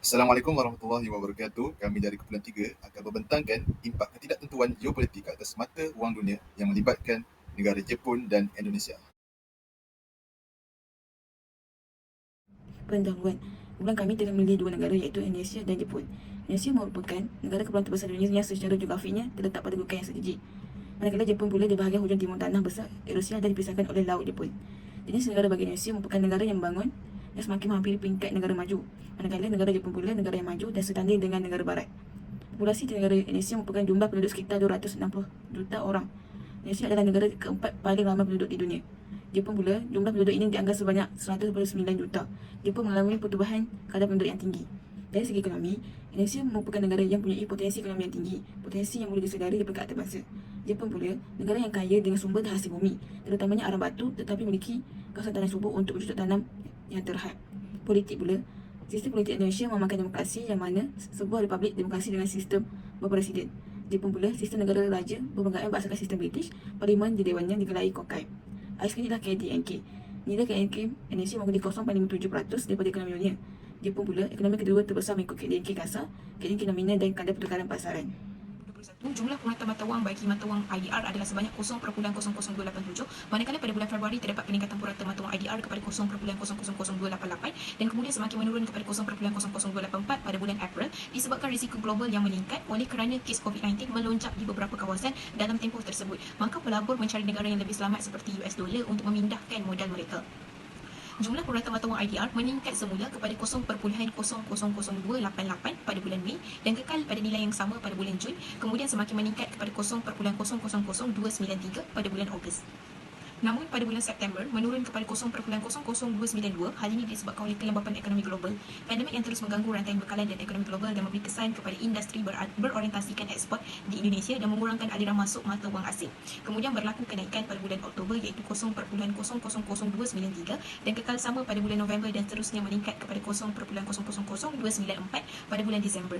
Assalamualaikum warahmatullahi wabarakatuh. Kami dari Kumpulan 3 akan membentangkan impak ketidaktentuan geopolitik atas mata wang dunia yang melibatkan negara Jepun dan Indonesia. Pendahuluan. Kemudian kami telah memilih dua negara iaitu Indonesia dan Jepun. Indonesia merupakan negara kepulauan terbesar dunia yang secara geografinya terletak pada bukit yang strategik. Manakala Jepun pula di bahagian hujung timur tanah besar Rusia dan dipisahkan oleh Laut Jepun. Jenis negara bagi Indonesia merupakan negara yang membangun dan semakin menghampiri peringkat negara maju. Manakala negara Jepun pula negara yang maju dan setanding dengan negara barat. Populasi di negara Indonesia merupakan jumlah penduduk sekitar 260 juta orang. Indonesia adalah negara keempat paling ramai penduduk di dunia. Jepun pula, jumlah penduduk ini dianggap sebanyak 109 juta. Jepun mengalami pertumbuhan kadar penduduk yang tinggi. Dari segi ekonomi, Indonesia merupakan negara yang mempunyai potensi ekonomi yang tinggi, potensi yang boleh disedari di peringkat antarabangsa. Jepun pula, negara yang kaya dengan sumber hasil bumi, terutamanya arang batu, tetapi memiliki kawasan tanah subur untuk bercocok tanam yang terhad. Politik pula, sistem politik Indonesia memakan demokrasi yang mana sebuah republik demokrasi dengan sistem berpresiden. Jepun pula, sistem negara raja berbanggaan berdasarkan sistem British, parlimen di dewannya digelari kokai. Sekali adalah KDNK. Nilai KDNK Indonesia mengundi 0.57% daripada ekonomi dunia. Jepun pula, ekonomi kedua terbesar mengikut KDNK kasar, KDNK nominal dan kadar pertukaran pasaran. Jumlah penguatan mata wang bagi mata wang IDR adalah sebanyak 0.00287, manakala pada bulan Februari terdapat peningkatan purata mata wang IDR kepada 0.00288 dan kemudian semakin menurun kepada 0.00284 pada bulan April disebabkan risiko global yang meningkat oleh kerana kes COVID-19 melonjak di beberapa kawasan dalam tempoh tersebut. Maka pelabur mencari negara yang lebih selamat seperti US dollar untuk memindahkan modal mereka. Jumlah purata mata wang IDR meningkat semula kepada 0.0002888 pada bulan Mei dan kekal pada nilai yang sama pada bulan Jun, kemudian semakin meningkat kepada 0.0000293 pada bulan Ogos. Namun pada bulan September menurun kepada 0.00292. Hal ini disebabkan oleh kelembapan ekonomi global, pandemik yang terus mengganggu rantai bekalan dan ekonomi global dan memberi kesan kepada industri berorientasikan ekspor di Indonesia dan mengurangkan aliran masuk mata wang asing. Kemudian berlaku kenaikan pada bulan Oktober iaitu 0.0000293 dan kekal sama pada bulan November dan seterusnya meningkat kepada 0.0000294 pada bulan Disember.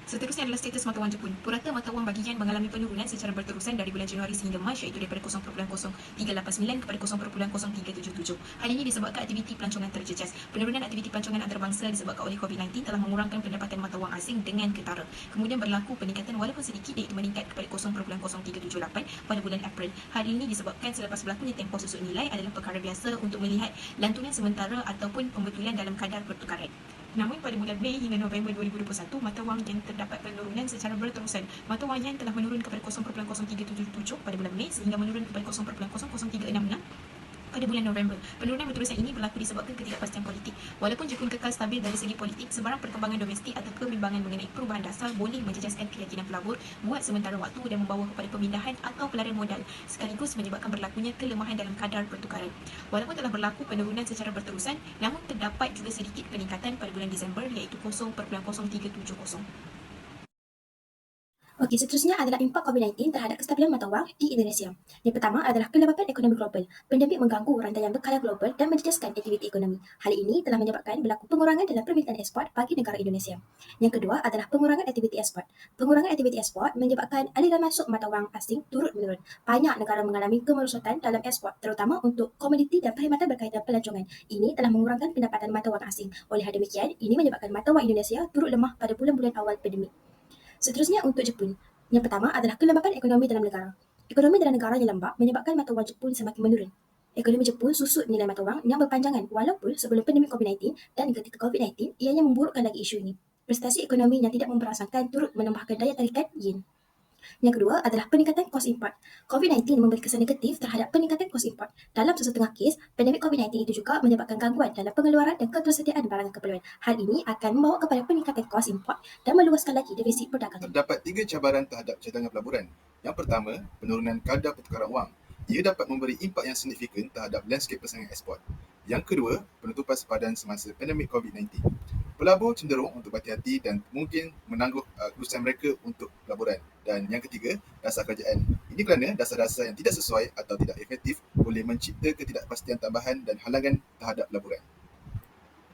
Seterusnya adalah status mata wang Jepun. Purata mata wang bagi yen mengalami penurunan secara berterusan dari bulan Januari sehingga Mac iaitu daripada 0.0389 kepada 0.0377. Hal ini disebabkan aktiviti pelancongan terjejas. Penurunan aktiviti pelancongan antarabangsa disebabkan oleh COVID-19 telah mengurangkan pendapatan mata wang asing dengan ketara. Kemudian berlaku peningkatan walaupun sedikit iaitu meningkat kepada 0.0378 pada bulan April. Hal ini disebabkan selepas berlakunya tempoh susut nilai adalah perkara biasa untuk melihat lantunan sementara ataupun pembetulan dalam kadar pertukaran. Namun pada bulan Mei hingga November 2021, mata wang yen terdapat penurunan secara berterusan. Mata wang yen telah menurun kepada 0.0377 pada bulan Mei sehingga menurun kepada 0.00366 pada bulan November. Penurunan berterusan ini berlaku disebabkan ketidakpastian politik. Walaupun Jepun kekal stabil dari segi politik, sebarang perkembangan domestik atau kebimbangan mengenai perubahan dasar boleh menjejaskan keyakinan pelabur buat sementara waktu dan membawa kepada pemindahan atau pelarian modal, sekaligus menyebabkan berlakunya kelemahan dalam kadar pertukaran. Walaupun telah berlaku penurunan secara berterusan, namun terdapat juga sedikit peningkatan pada bulan Disember iaitu 0.0370. Okey, seterusnya adalah impak COVID-19 terhadap kestabilan mata wang di Indonesia. Yang pertama adalah kelembapan ekonomi global. Pandemik mengganggu rantaian bekalan global dan menjejaskan aktiviti ekonomi. Hal ini telah menyebabkan berlaku pengurangan dalam permintaan ekspor bagi negara Indonesia. Yang kedua adalah pengurangan aktiviti ekspor. Pengurangan aktiviti ekspor menyebabkan aliran masuk mata wang asing turut menurun. Banyak negara mengalami kemerosotan dalam ekspor, terutama untuk komoditi dan perkhidmatan berkaitan pelancongan. Ini telah mengurangkan pendapatan mata wang asing. Oleh hal demikian, ini menyebabkan mata wang Indonesia turut lemah pada bulan-bulan awal pandemik. Seterusnya untuk Jepun. Yang pertama adalah kelembapan ekonomi dalam negara. Ekonomi dalam negara yang lembab menyebabkan mata wang Jepun semakin menurun. Ekonomi Jepun susut nilai mata wang yang berpanjangan walaupun sebelum pandemik COVID-19 dan ketika COVID-19 ianya memburukkan lagi isu ini. Prestasi ekonomi yang tidak memperasangkan turut menambahkan daya tarikan yen. Yang kedua adalah peningkatan kos import. COVID-19 memberi kesan negatif terhadap peningkatan kos import. Dalam sesetengah kes, pandemik COVID-19 itu juga menyebabkan gangguan dalam pengeluaran dan ketersediaan barangan keperluan. Hal ini akan membawa kepada peningkatan kos import dan meluaskan lagi defisit perdagangan. Terdapat 3 cabaran terhadap cadangan pelaburan. Yang pertama, penurunan kadar pertukaran wang. Ia dapat memberi impak yang signifikan terhadap landscape persaingan ekspor. Yang kedua, penutupan sepadan semasa pandemik COVID-19. Pelabur cenderung untuk berhati-hati dan mungkin menangguh keputusan mereka untuk pelaburan. Dan yang ketiga, dasar kerajaan. Ini kerana dasar-dasar yang tidak sesuai atau tidak efektif boleh mencipta ketidakpastian tambahan dan halangan terhadap pelaburan.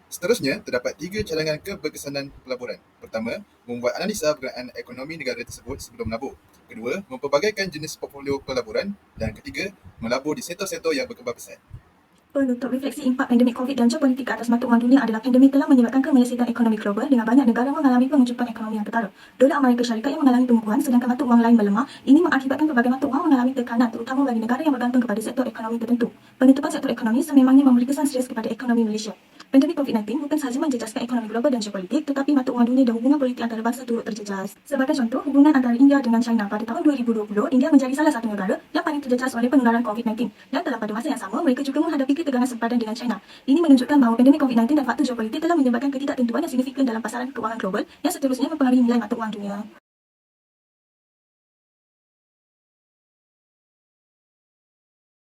Seterusnya, terdapat 3 cadangan keberkesanan pelaburan. Pertama, membuat analisa berkenaan ekonomi negara tersebut sebelum melabur. Kedua, mempelbagaikan jenis portfolio pelaburan. Dan ketiga, melabur di sektor-sektor yang berkembang pesat. Penutup refleksi impak pandemik COVID dan geopolitik ke atas mata wang dunia adalah pandemik telah menyebabkan kemelesitan ekonomi global dengan banyak negara mengalami pengucupan ekonomi yang ketara. Dolar Amerika Syarikat yang mengalami pengukuhan sedangkan mata wang lain melemah. Ini mengakibatkan pelbagai mata wang mengalami tekanan terutama bagi negara yang bergantung kepada sektor ekonomi tertentu. Penutupan sektor ekonomi sememangnya memberi kesan serius kepada ekonomi Malaysia. Pandemik COVID-19 bukan sahaja menjejaskan ekonomi global dan geopolitik, tetapi mata wang dunia dan hubungan politik antara bangsa turut terjejas. Sebagai contoh, hubungan antara India dengan China pada tahun 2020, India menjadi salah satu negara yang paling terjejas oleh penularan COVID-19 dan dalam pada masa yang sama, mereka juga menghadapi ketegangan sempadan dengan China. Ini menunjukkan bahawa pandemik COVID-19 dan faktor geopolitik telah menyebabkan ketidaktentuan yang signifikan dalam pasaran kewangan global yang seterusnya mempengaruhi nilai mata wang dunia.